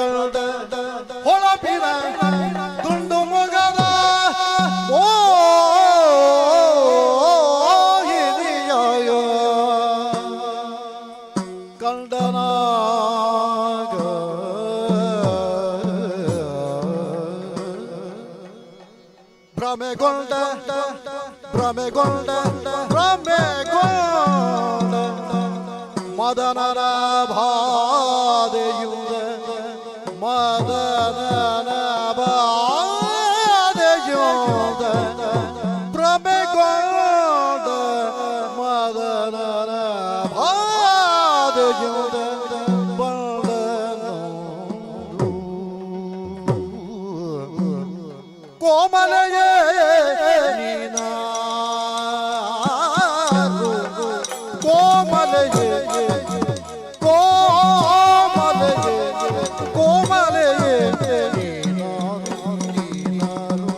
ಪ್ರಚಂಡ ಹೊಳಪಿನ ದುಂಡು ಮೊಗದ ಮೋಹಿನಿಯ ಕಂಡನಾಗ ಭ್ರಮೆಗೊಂಡ ಭ್ರಮೆಗೊಂಡ ಭ್ರಮೆಗೊಂಡ ಮದನನ ಬಾಧೆಯುದ ಮದನನ ಬಾಧೆಯುದ ಭ್ರಮೆಗೊಂಡ ಮದನನ ಬಾಧೆಯುದ ಕೋಮಲೆಯೇ ನೀನಾರು ಕೋಮಲೆಯೇ ಕೋಮಲೆಯೇ ಕೋಮಲೆಯೇ ನೀನಾರು ನೀನಾರು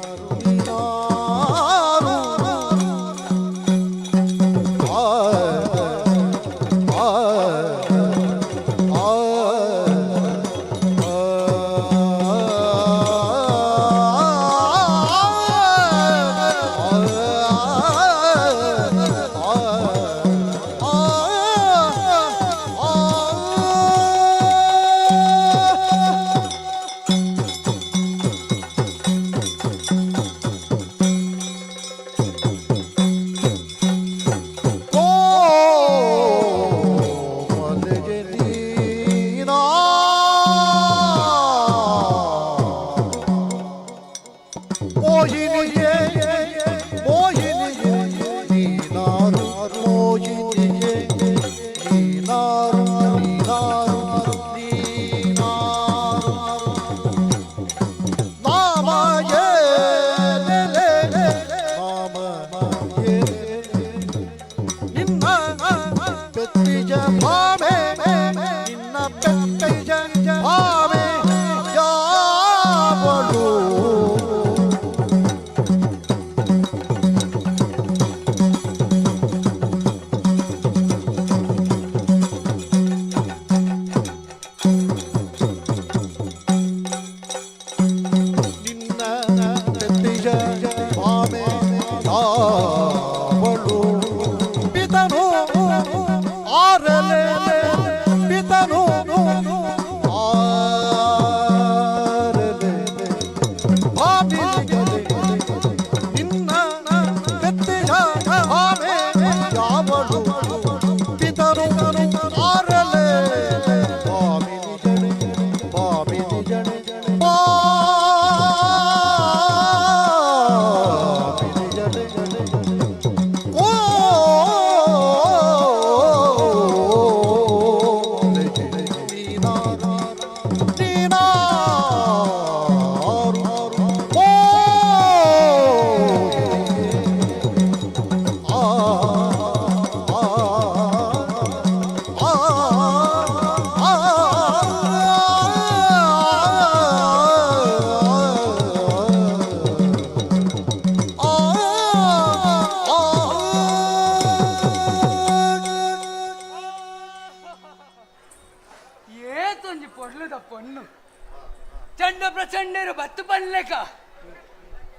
ಚಂಡ ಪ್ರಚಂಡರು ಬತ್ತು ಪನ್ಲೆಕ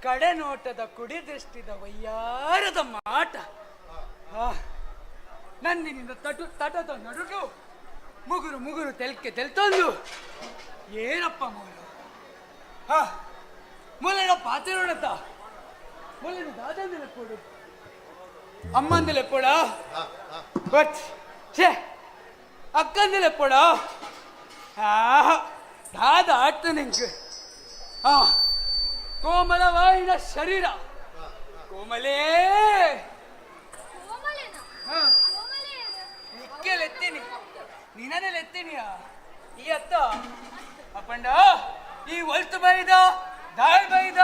ಕಡೆ ನೋಟದ ಕುಡಿ ದೃಷ್ಟಿದ ವಯ್ಯಾರದ ಮಾಟ ನಂದಿನಿಂದ ತಟದ ನಡುಟು ಮುಗುರು ಮುಗುರು ತೆಲ್ಕೆ ತೆಲ್ತೊಂದು ಏನಪ್ಪ ಮೂಲ ಮೂಲೆನ ಪಾತ್ರೆ ನೋಡತ್ತ ಮೂಲೆನ ದಾದಂದಿಲೆ ಕೊಡು ಅಮ್ಮಂದಿಲೆ ಕೊಡ ಬಟ್ ಛೇ ಅಕ್ಕಂದಿಲೆ ಕೊಡ ದಾದ ಆಡ್ತು ನಿಂಗೆ ಕೋಮಲವಾಯಿನ ಶರೀರ ಕೋಮಲೇ ನಿಕ್ಕೆಲೆತ್ತೀನಿ ನಿನನೆಲೆತ್ತೀನಿಯ ಈ ಅತ್ತ ಅಪ್ಪಂಡ ಈ ಒಲ್ತು ಬೈದ ದಾಳ್ ಬೈದ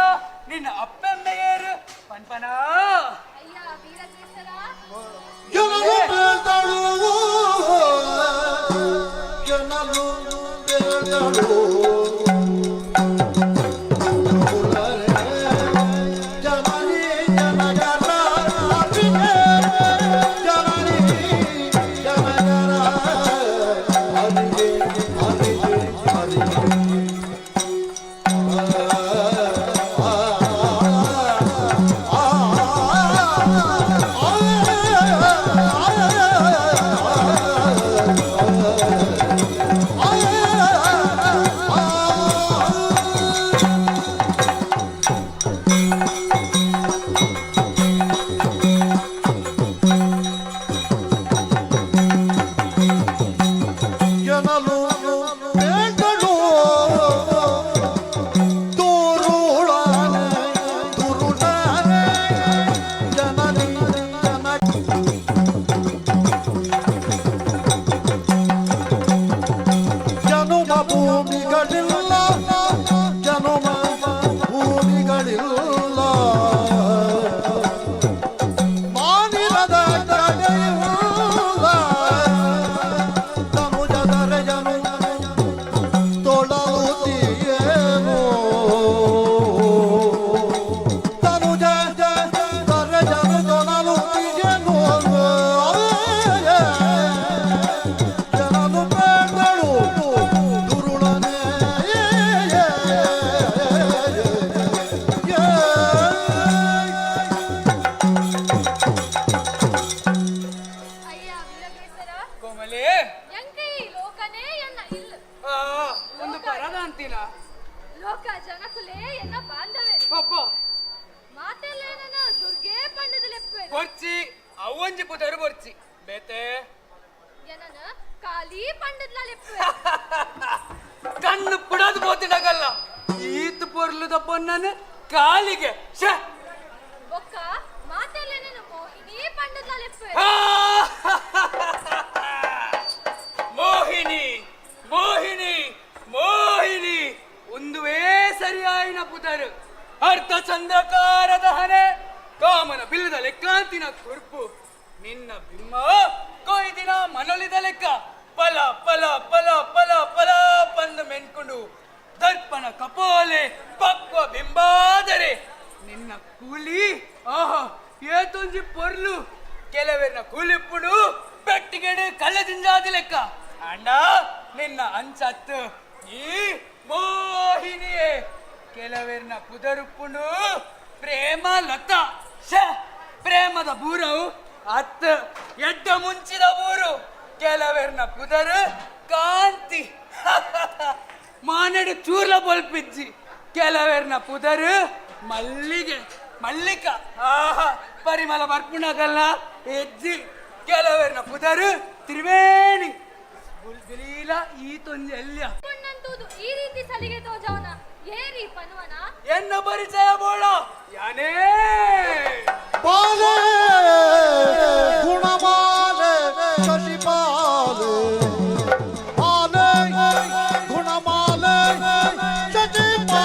ನಿನ್ನ ಅಪ್ಪೆಮ್ಮೆಯರು ಪನ್ಪನ ಒಂಜಿ ಪುದರು ಬರ್ಚಿ ಬೇತೆ ಏನನ ಖಾಲಿ ಪಂಡದ್ಲ ಲೆಪ್ಪೆ ಕಣ್ಣು ಪುಡದು ಬೋತಿಡಗಲ್ಲ ಈತ್ ಪೊರ್ಲುದ ಪೊನ್ನನ ಕಾಲಿಗೆ ಶ ಬೊಕ್ಕ ಮಾತೆಲ್ಲೇನ ಮೋಹಿನಿ ಪಂಡದ್ಲ ಲೆಪ್ಪೆ ಮೋಹಿನಿ ಮೋಹಿನಿ ಮೋಹಿನಿ ಒಂದುವೇ ಸರಿಯಾಯಿನ ಪುದರು ಅರ್ಥ ಚಂದ್ರಕಾರದ ಹನೆ ಕಾಮನ ಬಿಲ್ಲದ ಲೆಕ್ಕಾಂತಿನ ಕುರ್ಪು ನಿನ್ನ ಬಿಮ್ಮ ಕೊಯ್ದಿನ ಮನೊಲಿದ ಲೆಕ್ಕ ಪಲ ಪಲ ಪಲ ಪಲ ಪಲ ಪಂದು ಮೆನ್ಕೊಂಡು ದರ್ಪಣ ಕಪೋಲೆ ಪಕ್ವ ಬಿಂಬಾದರೆ ನಿನ್ನ ಕೂಲಿ ಆಹಾ ಏತೊಂಜಿ ಪೊರ್ಲು ಕೆಲವೆರ್ನ ಕೂಲಿಪ್ಪುಡು ಬೆಟ್ಟಿಗೆಡು ಕಳ್ಳದಿಂಜಾದಿ ಲೆಕ್ಕ ಅಣ್ಣ ನಿನ್ನ ಅಂಚತ್ತು ಈ ಮೋಹಿನಿಯೇ ಕೆಲವೆರ್ನ ಪುದರುಪ್ಪುಡು ಪ್ರೇಮ ಲತ ಶ ಪ್ರೇಮದ ಬೂರವು ಅತ್ತ ಎಡ್ಡ ಮುಂಚಿದ ಬೂರು ಕೆಲವೆರ್ನ ಪುದರು ಕಾಂತಿ ಮಾನಡು ಚೂರ್ಲ ಬಲ್ಪಿಜ್ಜಿ ಕೆಲವೆರ್ನ ಪುದರು ಮಲ್ಲಿಗೆ ಮಲ್ಲಿಕ ಆಹಾ ಪರಿಮಳ ಬರ್ಪುಣಗಲ್ಲ ಎಜ್ಜಿ ಕೆಲವೆರ್ನ ಪುದರು ತ್ರಿವೇಣಿ ಬುಲ್ಬಿಲೀಲ ಈ ತೊಂಜೆ ಎಲ್ಯ ಪುಣ್ಣಂತೂದು ಈ ರೀತಿ ಸಲಿಗೆ ತೋಜವನ ಏರಿ ಪನ್ವನ ಎನ್ನ ಪರಿಚಯ ಬೋಳ ಯಾನೇ ಬಾಲೆ ಗುಣಮಾಲೆ ಶಶಿಪಾಲೆ ಮಾಲೆ ಗುಣಮಾಲೆ ಶಶಿಪಾಲೆ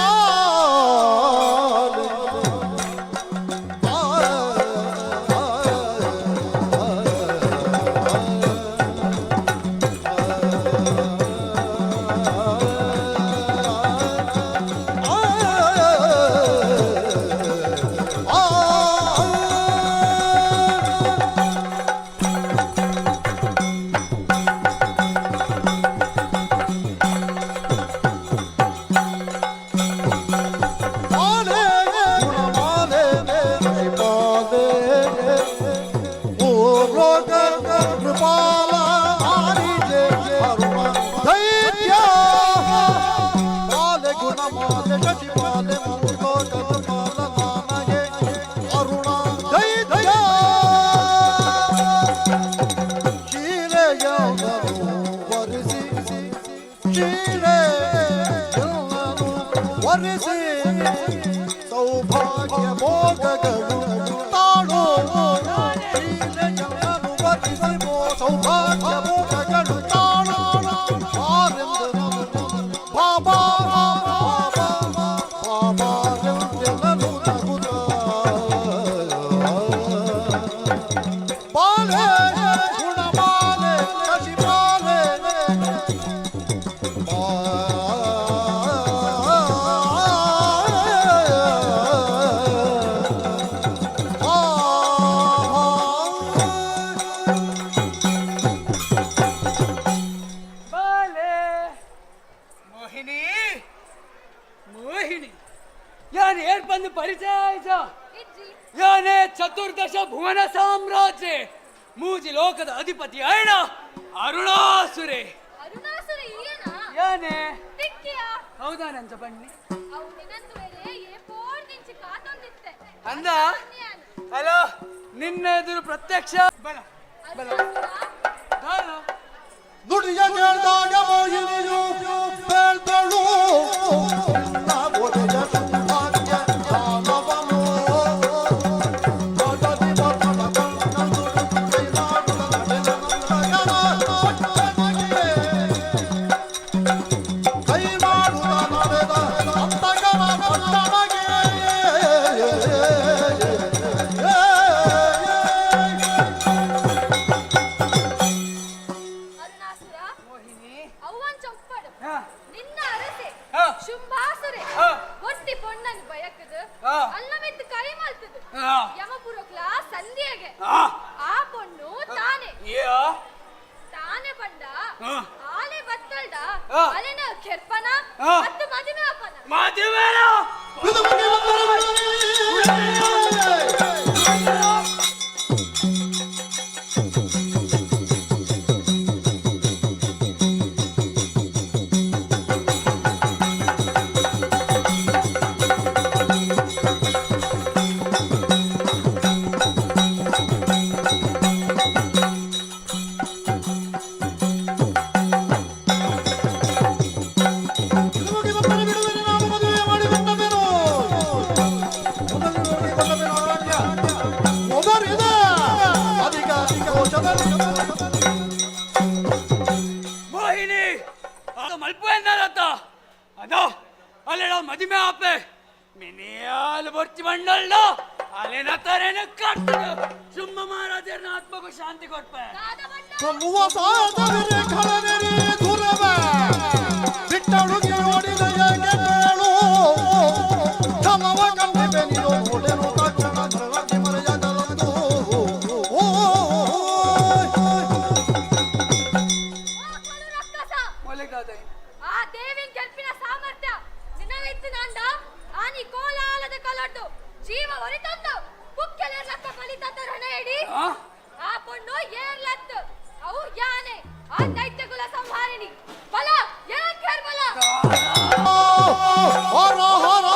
ಸೌಭಾಗ್ಯ ಭೋಗಗಳು ತಾಳು ಸೌಭಾಗ್ಯ ಭೋಗಗಳು ತಾಳು ಬಾಬಾ ಬಾಬಾರೆಂದೆಲ್ಲರೂ ನಗುತ್ತ ಬಾಲೆ ಗುಣಮಾಲೆ ಶಶಿಮಾಲೆ ಮೋಹಿನಿ ಮೋಹಿನಿ ಯಾನ್ ಏರ್ ಬಂದು ಪರಿಚಯ ಇಜ್ಜಿ ಯಾನೇ ಚತುರ್ದಶ ಭುವನ ಸಾಮ್ರಾಜ್ಯ ಮೂಜಿ ಲೋಕದ ಅಧಿಪತಿ ಅಯ್ಣ ಅರುಣಾಸುರೆ ಅರುಣಾಸುರ ಏನ ಯಾನೇ ತಿಕ್ಕಿಯ ಹೌದಾ ನಂಜ ಬನ್ನಿ ಅವು ನಿನ್ನಂದು ವೇಳೆ ಏಪೋರ್ ನಿಂಚಿ ಕಾತೊಂದಿತ್ತೆ ಅಂದ ಅಲ್ಲ ನಿನ್ನ ಎದುರು ಪ್ರತ್ಯಕ್ಷ ಬಲ ಬಲ ದಾರ ನುಡಿಯ ಕೇಳಿದಾಗ ಮೋಹಿನಿಯು ಬೇಳ್ದಳು ಒದೆಯ ಸೌಭಾಗ್ಯ ದಾನವನು ಕೈ ಮಾಡುತ್ತ ನಡೆದ ಸಪ್ತಗರ ಪಟ್ಟಣಗೆ ಅರುಣಾಸುರ ಮೋಹಿನಿ ಅವ್ವನ್ ಚೊಪ್ಪಡು ಹಾ ನಿನ್ನ ಅರಸೆ ಹಾ. ಶುಂಭಾಸುರೆ ಹಾ. ಒಟ್ಟಿ ಪೊಣ್ಣನ್ ಬಯಕದು ಹಾ. ಅಲ್ಲಮೆತ್ತು ಕೈ ಮಲ್ತದು ಹಾ. ಯಮಪುರಕ್ಲ ಸಂಧಿಯಗೆ ಆ ಆ ಪೊಣ್ಣು ತಾನೆ ಯಾ ತಾನೆ ಬಂಡ ಹಾ. ಆಲೆ ಬತ್ತಲ್ಡ ಹಾ. ಅಲೆನ ಕೆರ್ಪನ ಹಾ. ಮತ್ತು ಮದುವೆ ಅಪ್ಪನ ಮಾಧ್ಯಮೇನ എന്നരത്ത അതോ അല്ലടാ മതിമേ ആപ്പേ മിനിയാൽ പൊറിച്ച് മണ്ണല്ലോ അലേന തരേനെ കട്ടു ചുമ്മ മഹാരാജನ ಆತ್ಮಕ್ಕೆ ಶಾಂತಿ ಕೊಡ್ಪೆ ಮೂವತ್ತಾದವರೆ ಕಳನೆರೆ ದುರವೆ ಬಿಟ್ಟಳುಗೆ ನೋಡಿದೆಯ ಗೆಗಳು ತಮವ ಕಂಡಿವೆ ನೀನು ನೋಡೆನು ತಕ್ಷಣ ಧರ್ಮಕ್ಕೆ ಮರೆಯದಂತು ಮೊಲೆಗಾದೆ ಆ ದೇವಿನ ಗೆಲ್ಪಿನ ಸಾಮರ್ಥ್ಯ ನಿನವಿತ್ತು ನಾಂಡ ಆನಿ ಕೋಲಾಲದ ಕಲಡ್ಡು ಜೀವ ಹೊರಿತಂದು ಕುಕ್ಕೆಲೆರ್ಲಕ್ಕ ಕಲಿತಂದ ರಣ ಹೇಳಿ ಆ ಪೊಣ್ಣು ಏರ್ಲತ್ತು ಅವು ಯಾನೆ ಆ ದೈತ್ಯಗುಲ ಸಂಹಾರಿಣಿ ಬಲ ಏನ್ ಕೇರ್ ಬಲ ಹರ ಹರ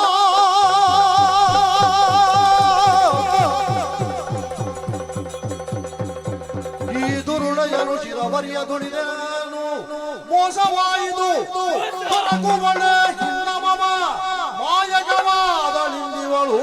ಈ ದುರುಳಯನು ಶಿರವರಿಯ ದುಡಿದನು ಮೋಸವಾಯಿತು ಹೊರಗುವಳೆ ಹಿನ್ನಮಮ ಮಾಯಕವಾದಳಿಂದಿವಳು